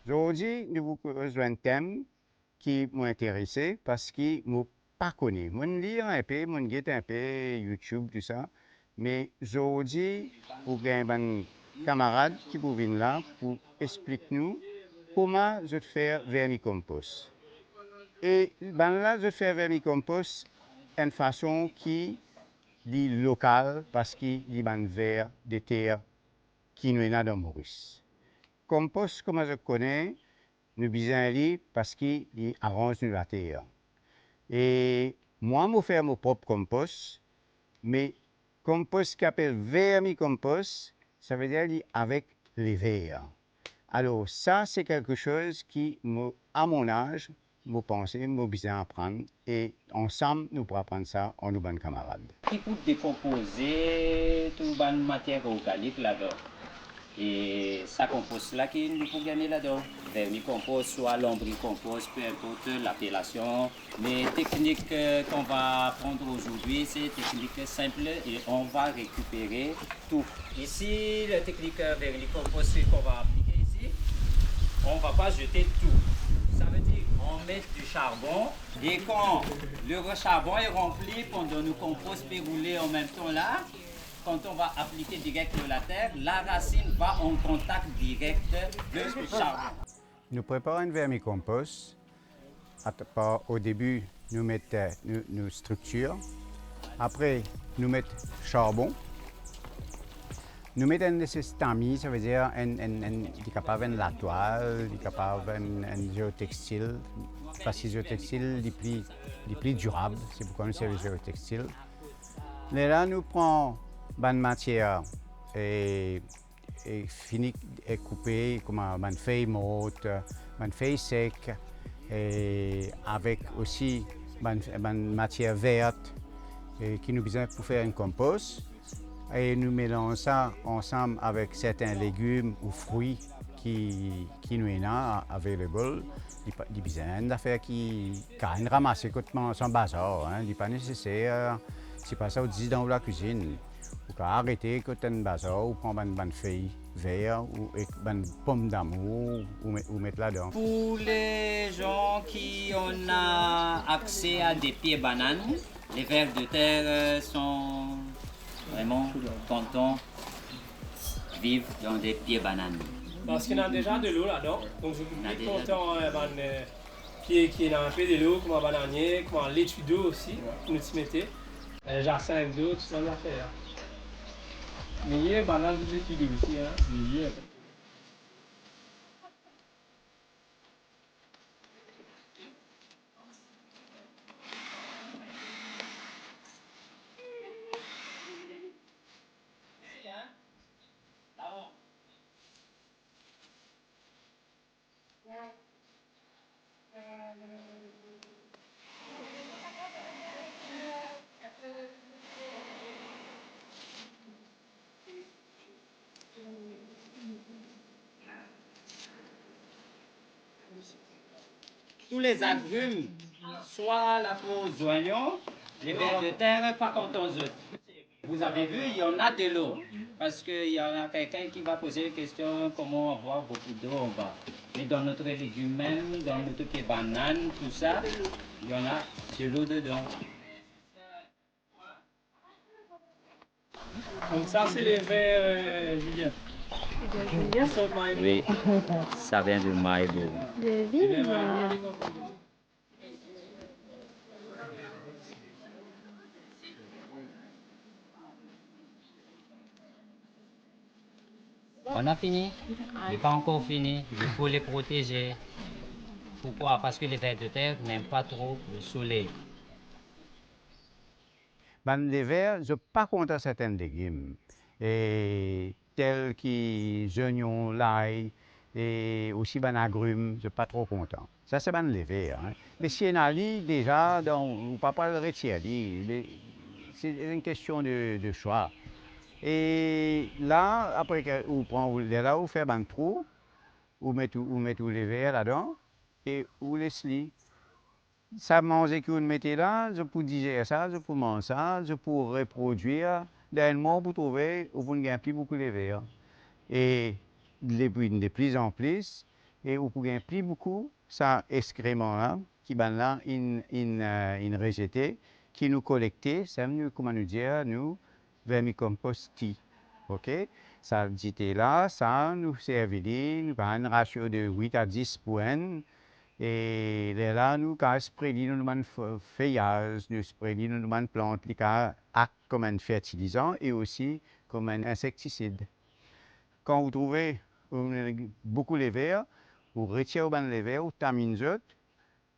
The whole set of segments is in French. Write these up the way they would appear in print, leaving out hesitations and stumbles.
Aujourd'hui, nous vous un thème qui m'intéresse parce que je pas connu. Je lis un peu, je guette un peu YouTube, tout ça. Mais aujourd'hui, pour un camarade qui vous vient là pour expliquer nous comment je fais vermicompost. Et ben là, je fais vermicompost d'une façon qui est locale parce qu'il y a un verre de terre qui nous est dans Maurice. Compost, comme je connais, nous besoin parce qu'il arrange la terre. Et moi, je fais mon propre compost, mais compost qui appelle vermicompost, ça veut dire avec les vers. Alors, ça, c'est quelque chose qui, à mon âge, je pense, je besoin apprendre. Et ensemble, nous pourrons apprendre ça en nous, bonnes camarades. Qui peut décomposer toute bonne matière organique là-dedans. Et ça compost là qui nous peut gagner là-dedans. Vermicompost, soit lombricompost, peu importe l'appellation. Les techniques qu'on va apprendre aujourd'hui, c'est des techniques simples et on va récupérer tout. Ici, la technique vermicompost qu'on va appliquer ici, on ne va pas jeter tout. Ça veut dire on met du charbon et quand le charbon est rempli, pendant nous compost peut rouler en même temps là, quand on va appliquer direct de la terre, la racine va en contact direct de charbon. Nous préparons un vermicompost. Au début, nous mettons nos structures. Après, nous mettons charbon. Nous mettons des tamis, ça veut dire il est capable de la toile, il est capable de géotextile. Parce que le géotextile est plus durable, c'est pourquoi nous servons le géotextile. Mais là, nous prenons une matière et fini et coupée comme une feuille morte, une feuille sec, et avec aussi une matière verte qui nous besoin pour faire un compost. Et nous mélangeons ça ensemble avec certains légumes ou fruits qui nous sont available. Il y a besoin d'affaires qui ont ramassé sans bazar. Il n'est pas nécessaire. C'est pas ça, on dit dans la cuisine. Vous pouvez arrêter quand un bazar ou prendre une feuille verte ou une pomme d'amour ou mettre là-dedans. Pour les gens qui ont accès à des pieds bananes, les vers de terre sont vraiment contents de vivre dans des pieds bananes. Parce qu'il y a déjà de l'eau là-dedans, donc je suis content pied qui est dans un peu de l'eau, comme un bananier, comme un laitue d'eau aussi, que nous y mettons. Jacin d'eau, tout ça, on a fait. Mais il y a des bananes de laitue d'eau aussi, hein. Tous les agrumes, soit la aux oignons, les vers de terre, pas quand on jette. Vous avez vu, il y en a de l'eau. Parce qu'il y en a quelqu'un qui va poser la question comment avoir beaucoup d'eau en bas. Mais dans notre légume même, dans notre pied banane, tout ça, il y en a de l'eau dedans. Donc ça, c'est les vers, Julien. Julien, ça va être Oui, ça vient de Maïbo. De ville. On a fini? Il n'est pas encore fini. Il faut les protéger. Pourquoi? Parce que les vers de terre n'aiment pas trop le soleil. Les vers, je ne suis pas contre certains légumes, tels que les oignons, l'ail, et aussi les agrumes, je ne suis pas trop content. Ça, c'est les vers. Hein. Mais si on a déjà, on ne peut pas le retirer. C'est une question de choix. Et là, après, vous faites un trou, vous mettez les vers là-dedans, et vous laissez. Ça manger que vous mettez là, je peux digérer ça, je peux manger ça, je peux reproduire. Dernièrement, vous trouvez, vous ne gagnez plus beaucoup les verres. Et de plus en plus, et vous pouvez plus beaucoup ça excrément là qui ben là in rejeté qui nous collecter c'est nous comment nous dire nous vermicomposti ok ça j'étais là ça nous servit nous un ratio de 8 à 10 points et là nous quand spreadi nous man feuillage nous spreadi nous man plante les cas comme un fertilisant et aussi comme un insecticide quand vous trouvez beaucoup les vers, vous retirez les vers, vous taminez,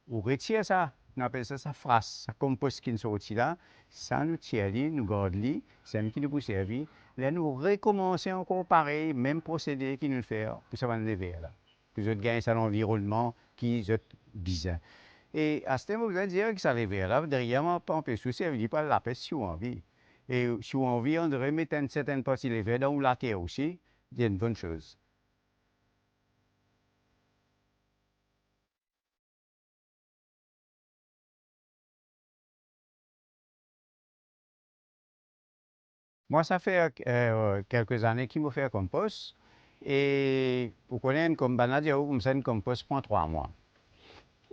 vous retirez ça, on appelle ça frasse, ça compost qui est sorti là, ça nous tire, nous garde, c'est un qui nous peut servir. Là, nous recommençons encore pareil, même procédé qui nous fait pour ça les vers là. Vous avez gagné ça l'environnement qui est bizarre. Et à ce moment, vous allez dire que ça les vers là, derrière moi, pas en plus, ça veut dire pas la peste si on envie. Et si on envie, on devrait mettre une certaine partie des vers dans la terre aussi. C'est une bonne chose. Moi, ça fait quelques années qu'il me fait compost. Et vous connaissez comme banadia ou comme ça, un compost prend 3 mois.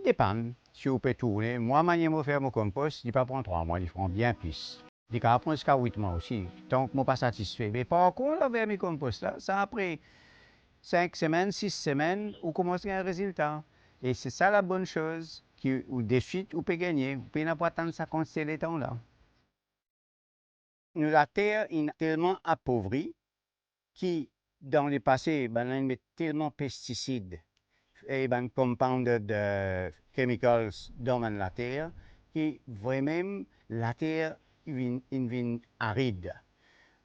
Dépend. Si vous pouvez tourner, moi, manière de faire mon compost, il ne pas prendre 3 mois, il prend bien plus. Il peut prendre jusqu'à 8 mois aussi, tant que je ne suis pas satisfait. Mais par contre, avec mes compost, là, ça après 5 semaines, 6 semaines, vous commencez à un résultat. Et c'est ça la bonne chose, que vous de suite, vous pouvez gagner. Vous pouvez pas attendre ça consteller temps là. La terre est tellement appauvrie que dans le passé, ben, on met tellement de pesticides et ben, compounded chemicals dans la terre que vraiment la terre devient aride.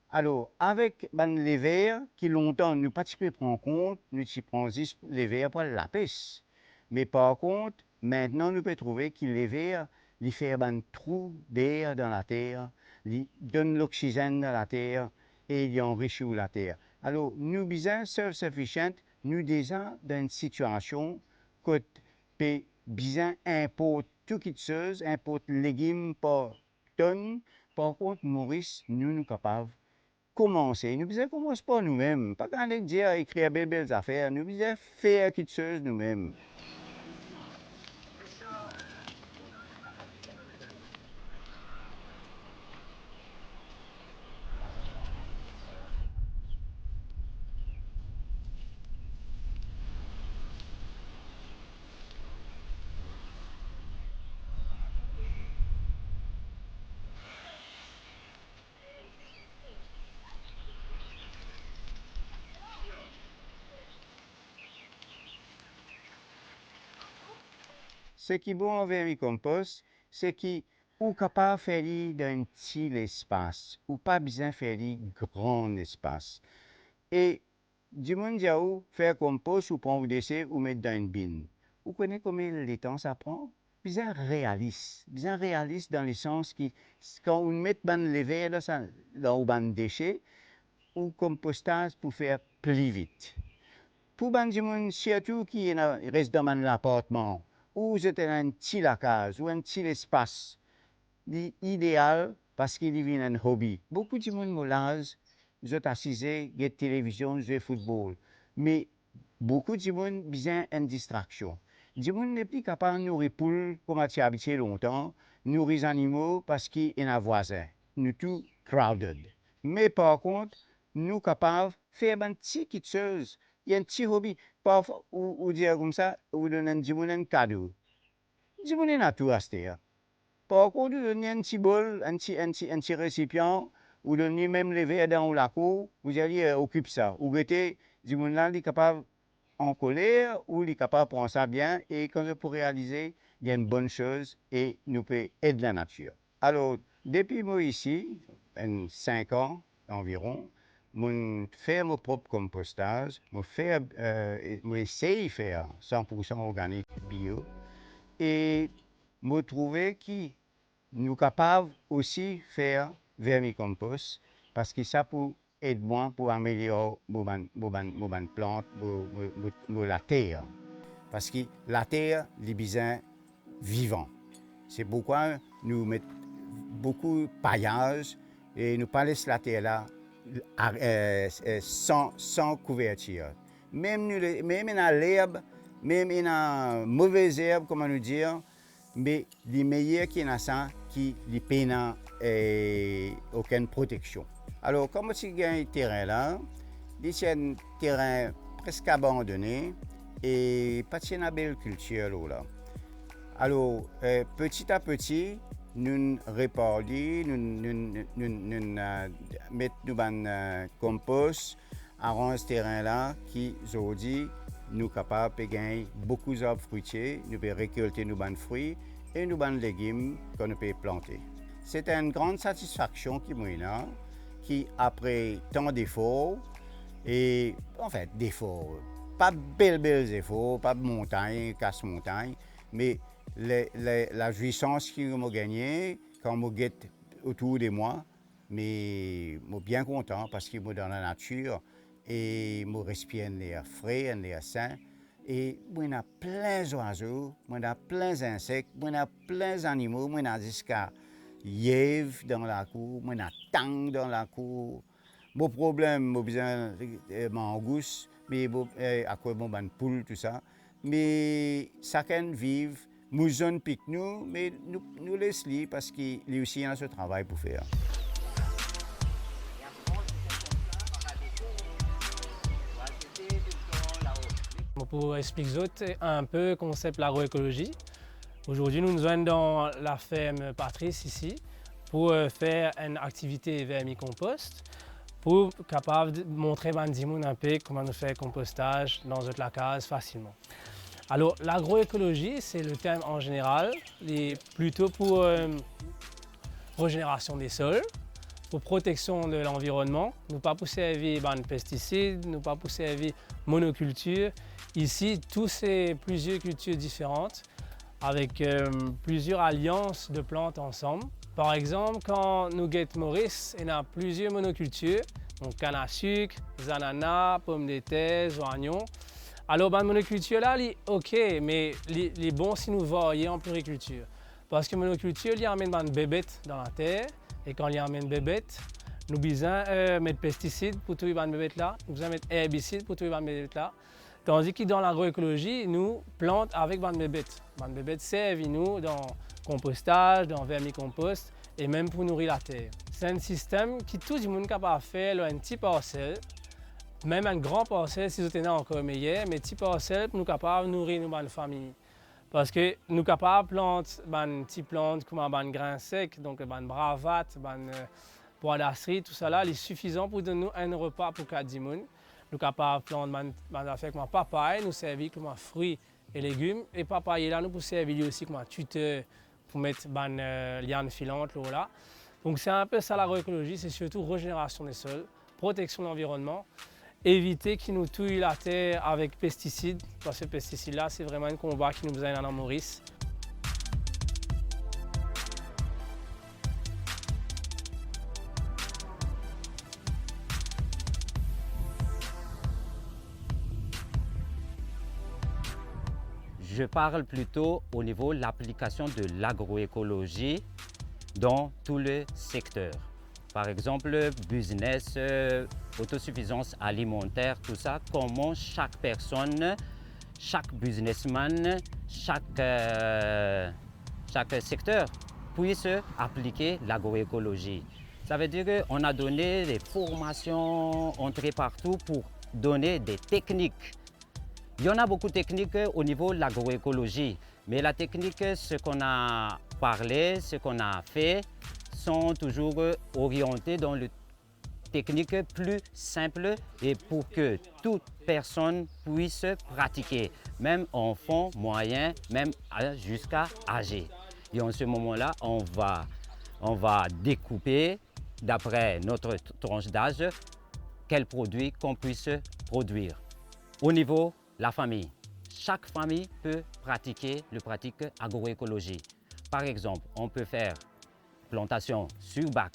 Alors, avec ben, les vers, qui longtemps nous pas prendre compte, nous prenons juste les vers pour la pêche. Mais par contre, maintenant nous pouvons trouver que les vers, ils font un trou d'air dans la terre, ils donnent l'oxygène dans la terre et ils enrichissent la terre. Alors, nous besoin self-sufficient, nous déjà dans une situation que nous besoin importer tout quelque chose, importer légumes par tonne. Par contre, Maurice, nous sommes capables commencer. Nous besoin commencer par nous-mêmes. Pas quand dire écrire belles affaires. Nous besoin faire quelque chose nous-mêmes. Ce qui est bon en vermicompost, c'est qu'il est capable de faire dans un petit espace, ou pas besoin de faire un grand espace. Et du monde dit faire compost ou prendre des déchets ou mettre dans une bine. Vous connaissez combien de temps ça prend? Bien réaliste dans le sens que quand on met les verres dans les déchets, ou compostage pour faire plus vite. Pour les gens surtout qui restent dans l'appartement, ou c'est un petit lacage, ou un petit espace, idéal parce qu'il devient un hobby. Beaucoup de gens me l'âge, ils sont assis, ils télévision, ils football. Mais beaucoup de gens ont besoin d'une distraction. Les gens n'est plus capable de nourrir poules comme à habitué longtemps, nourrir les animaux parce qu'il y a un voisin. Nous tous crowded. Mais par contre, nous capables de faire un petit quelque chose. Il y a un petit hobby. Parfois, ou dire comme ça, ou donner un cadeau. Les gens n'ont pas tout à faire. Par contre, vous donnez un petit bol, un petit récipient, vous donnez même les verres dans la cour, vous allez occuper ça. Vous mettez, du monde là, il est capable en colère ou il est capable de prendre ça bien et quand vous pour réaliser, il y a une bonne chose et nous peut aider la nature. Alors, depuis moi ici, 5 ans environ, je fais mon propre compostage, je essaye de faire 100% organique bio et je trouve que nous sommes capables aussi de faire vermicompost parce que ça peut aider moi pour améliorer mes plantes, la terre. Parce que la terre, les besoins vivants. C'est pourquoi nous mettons beaucoup de paillage et nous ne laissons pas la terre là sans couverture. Même dans l'herbe, Même il y a mauvaises herbes, comment nous dire, mais les meilleurs qui ont ça, qui n'ont pas aucune protection. Alors, comme tu as un terrain là, c'est un terrain presque abandonné et pas de belle culture là. Alors, petit à petit, nous réparons, nous mettons un compost, arrosons ce terrain-là qui, aujourd'hui, nous sommes capables de gagner beaucoup d'arbres fruitiers, nous pouvons récolter nos fruits et nos légumes que nous pouvons planter. C'est une grande satisfaction qui après tant d'efforts, et en fait, d'efforts, pas belles efforts, pas de montagne, casse-montagne, mais la jouissance que j'ai gagnée quand je guette autour de moi, mais je suis bien content parce que je suis dans la nature et je respire un air frais, un air sain. Et il y a plein d'oiseaux, il y a plein d'insectes, il y a plein d'animaux, il y a jusqu'à lièvres dans la cour, il y a tang dans la cour. Mon problème, j'ai besoin de mangouste, mais à quoi bon ban poule tout ça. Mais chacun vit, nous zones pique nous, mais nous laissons parce qu'il y a aussi ce travail pour faire. Pour expliquer un peu le concept de l'agroécologie, aujourd'hui nous sommes dans la ferme Patrice ici pour faire une activité vermicompost pour être capable de montrer un peu comment nous faire compostage dans la case facilement. Alors l'agroécologie, c'est le terme en général, plutôt pour régénération des sols, pour protection de l'environnement, nous pas pousser à vivre de pesticides, nous pas pousser à vivre monoculture. Ici, tous ces plusieurs cultures différentes avec plusieurs alliances de plantes ensemble. Par exemple, quand nous guettons Maurice, il y a plusieurs monocultures, donc canne à sucre, ananas, pommes de terre, oignons. Alors, la monoculture là, ok, mais les bon si nous voyons en pluriculture. Parce que monoculture, il y a une bébête dans la terre, et quand il y a une bébête, nous besoin mettre pesticides pour tuer les bébêtes là, nous besoin mettre herbicides pour tuer les bébêtes là. Tandis que dans l'agroécologie, nous plantons avec les bébêtes. Les bébêtes servent nous dans le compostage, dans le vermicompost et même pour nourrir la terre. C'est un système qui tout le monde est capable de faire un petit parcelle, même un grand parcelle si vous êtes encore meilleur, mais petit parcelle pour nous capables de nourrir nos familles. Parce que nous sommes capables de planter des petites plantes comme des grains secs, donc des bravates, des pois d'astrid, tout ça là, c'est suffisant pour donner un repas pour 4 personnes. Nous sommes capables de planter des affaires comme papaye, nous servir comme fruits et légumes. Et papaye là, nous pouvons servir aussi comme tuteur pour mettre des lianes filantes là. Donc c'est un peu ça l'agroécologie, c'est surtout régénération des sols, protection de l'environnement, éviter qu'ils nous tuent la terre avec pesticides, parce que ces pesticides-là, c'est vraiment un combat qui nous aide en Maurice. Je parle plutôt au niveau de l'application de l'agroécologie dans tous les secteurs. Par exemple, business, autosuffisance alimentaire, tout ça, comment chaque personne, chaque businessman, chaque secteur puisse appliquer l'agroécologie. Ça veut dire qu'on a donné des formations entrées partout pour donner des techniques. Il y en a beaucoup de techniques au niveau de l'agroécologie, mais la technique, ce qu'on a parlé, ce qu'on a fait, sont toujours orientés dans les techniques plus simples et pour que toute personne puisse pratiquer, même enfant, moyen, même jusqu'à âgé. Et en ce moment-là, on va découper d'après notre tranche d'âge quels produits qu'on puisse produire. Au niveau de la famille, chaque famille peut pratiquer le pratique agroécologie. Par exemple, on peut faire plantation sur bac,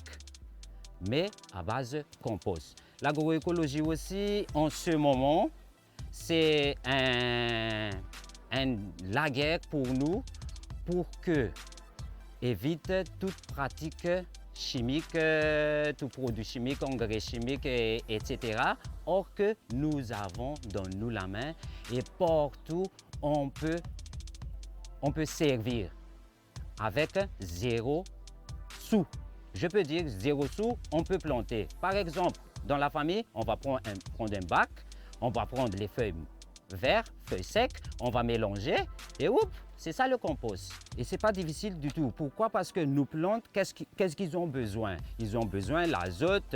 mais à base compost. L'agroécologie aussi, en ce moment, c'est la guerre pour nous pour que évite toute pratique chimique, tout produit chimique, engrais chimique, etc. Or que nous avons dans nous la main et partout on peut servir avec 0 sous. Je peux dire 0 sous, on peut planter. Par exemple, dans la famille, on va prendre un bac, on va prendre les feuilles vertes, feuilles secs, on va mélanger et oups, c'est ça le compost. Et c'est pas difficile du tout. Pourquoi? Parce que nos plantes, qu'est-ce qu'ils ont besoin? Ils ont besoin de l'azote,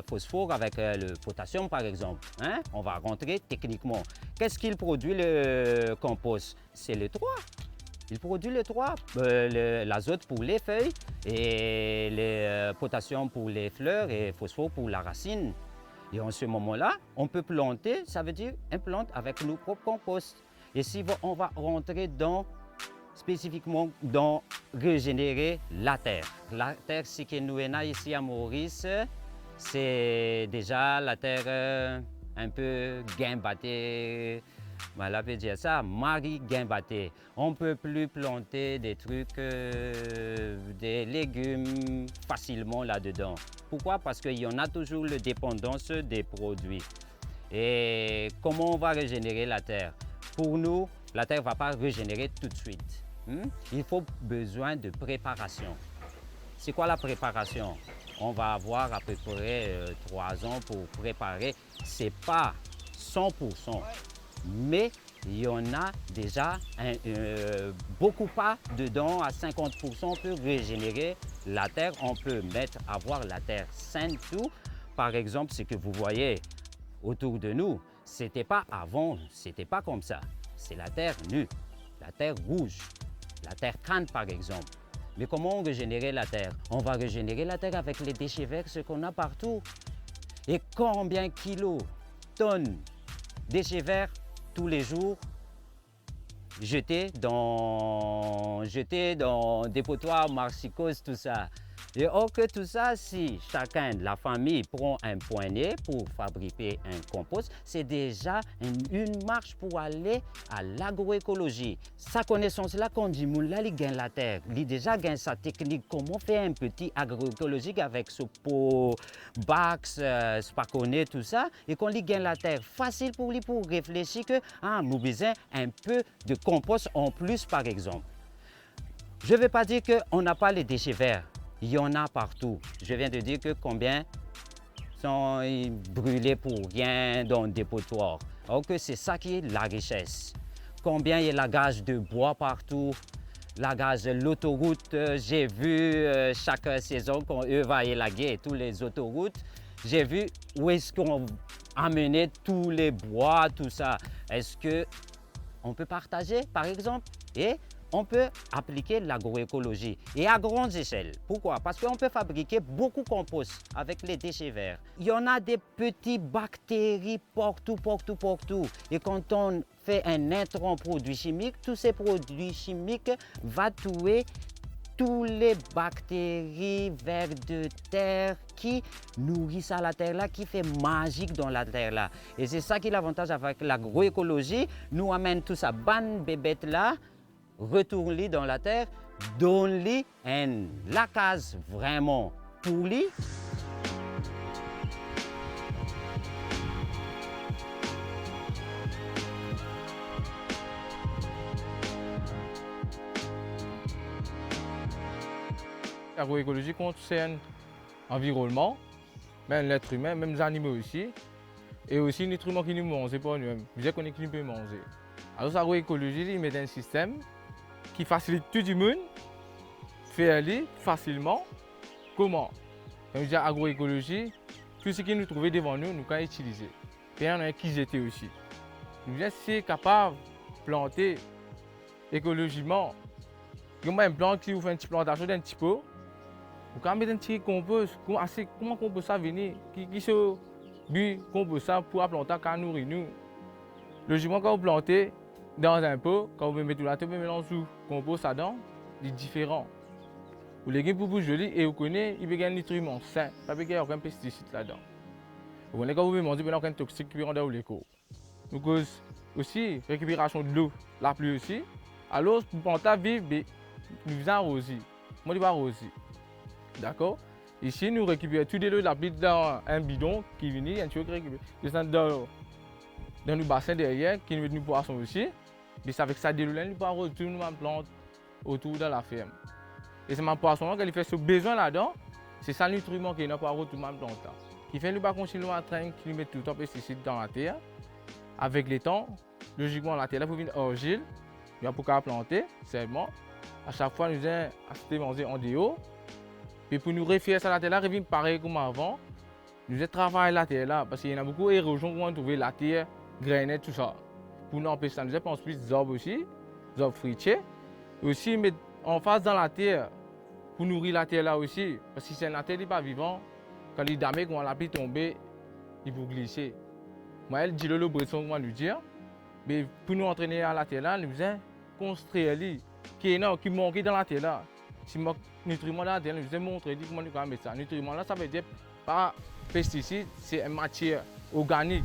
phosphore avec le potassium par exemple. Hein? On va rentrer techniquement. Qu'est-ce qu'il produit le compost? C'est le 3. Il produit les 3, l'azote pour les feuilles et le potassium pour les fleurs et le phosphore pour la racine. Et en ce moment-là, on peut planter, ça veut dire une plante avec nos propres composts. Et si on va rentrer spécifiquement dans régénérer la terre. La terre, c'est que nous avons ici à Maurice, c'est déjà la terre un peu guimbatée. Voilà, peut dire ça, Marie guimbatée. On ne peut plus planter des trucs, des légumes facilement là-dedans. Pourquoi? Parce qu'il y en a toujours la dépendance des produits. Et comment on va régénérer la terre? Pour nous, la terre ne va pas régénérer tout de suite. Il faut besoin de préparation. C'est quoi la préparation? On va avoir à peu près 3 ans pour préparer. Ce n'est pas 100%. Mais il y en a déjà beaucoup pas dedans, à 50%, on peut régénérer la terre, on peut avoir la terre saine, tout. Par exemple, ce que vous voyez autour de nous, c'était pas avant, c'était pas comme ça. C'est la terre nue, la terre rouge, la terre canne par exemple. Mais comment on régénérer la terre? On va régénérer la terre avec les déchets verts, ce qu'on a partout. Et combien kilos, tonnes déchets verts tous les jours jetés dans dépotoirs, marchicoses, tout ça. Et or que tout ça, si chacun de la famille prend un poignet pour fabriquer un compost, c'est déjà une marche pour aller à l'agroécologie. Sa connaissance-là, quand dit moula, il gagne la terre. Il déjà gagne sa technique. Comment faire un petit agroécologique avec ce pot, bax, spaconé, tout ça. Et quand il gagne la terre, facile pour lui pour réfléchir que nous besoin un peu de compost en plus, par exemple. Je ne veux pas dire qu'on n'a pas les déchets verts. Il y en a partout. Je viens de dire que combien sont brûlés pour rien dans le dépotoir. Alors que c'est ça qui est la richesse. Combien il y a la gage de bois partout, la gage de l'autoroute. J'ai vu chaque saison quand eux vont élaguer tous les autoroutes, j'ai vu où est-ce qu'on amenait tous les bois, tout ça. Est-ce qu'on peut partager par exemple? Et on peut appliquer l'agroécologie et à grande échelle. Pourquoi? Parce qu'on peut fabriquer beaucoup de compost avec les déchets verts. Il y en a des petites bactéries partout. Et quand on fait un intrant produit chimique, tous ces produits chimiques vont tuer toutes les bactéries vers de terre qui nourrissent la terre là, qui fait magique dans la terre là. Et c'est ça qui est l'avantage avec l'agroécologie. Nous amène tout ça, ban bébête là, retourne-les dans la terre, donne-les la case vraiment pour lui. L'agroécologie concerne l'environnement, même l'être humain, même les animaux aussi, et aussi les nutriments qui nous mangent pour nous-mêmes, bien qu'on peut manger. Alors l'agroécologie, il met un système qui facilite tout le monde, faire aller facilement. Comment? Quand je dis agroécologie, tout ce qui nous trouve devant nous, nous pouvons utiliser. Et on a qui jeter aussi. Nous sommes capables de planter écologiquement. Comme un plant qui vous fait une petite plantation d'un petit pot, vous pouvez mettre un petit compost. Comment on peut ça venir? Qui se but compost ça pour planter qu'à nourrir nous? Logiquement, quand vous plantez dans un pot, quand vous mettez tout là, vous mélangez sous compost dedans, il est différent. Vous les gagnez pour vous joli et vous connaissez, il y a un nutriment sain, pas qu'il y a aucun pesticide là-dedans. Vous connaissez quand vous mangez, il y a aucun toxique qui rentre dans l'éco. Nous cause aussi récupération de l'eau, la pluie aussi. Alors, pour planter vivre, nous faisons arroser. Moi, je vais arroser. D'accord? Ici, nous récupérons tout de l'eau de la pluie dans un bidon qui vient, un tuyau qui récupère. Descend dans le bassin derrière, qui nous met nos poissons aussi. Mais c'est avec ça déroulé, il peut retourner ma plante autour de la ferme. Et c'est ma poisson qui fait ce besoin là-dedans. C'est ça le nutriment qui n'a pas retourner ma plante. Qui fait lui pas continuer à traîner, qui met tout le temps pesticide dans la terre. Avec les temps, logiquement la terre là pour venir argile, il y a pour qu'à planter, seulement. À chaque fois nous avons acheté manger en dehors. Puis pour nous refaire ça la terre là, revient pareil comme avant. Nous avons travaillé la terre là parce qu'il y a beaucoup d'érosion pour trouver la terre, grainer tout ça. Pour nous empêcher ça, nous avons plus d'arbres aussi, d'arbres fruitiers. Et aussi mettre en face dans la terre pour nourrir la terre là aussi. Parce que si c'est la terre qui n'est pas vivante, quand il est damé, quand la pluie tombe, il peut glisser. Moi, elle dit le bresson, comment lui dire. Mais pour nous entraîner à la terre là, nous avons construit qui manque dans la terre là. Si manque nutriments dans la terre, nous avons montré comment nous mettre ça. Nutriments là, ça veut dire pas pesticides, c'est une matière organique.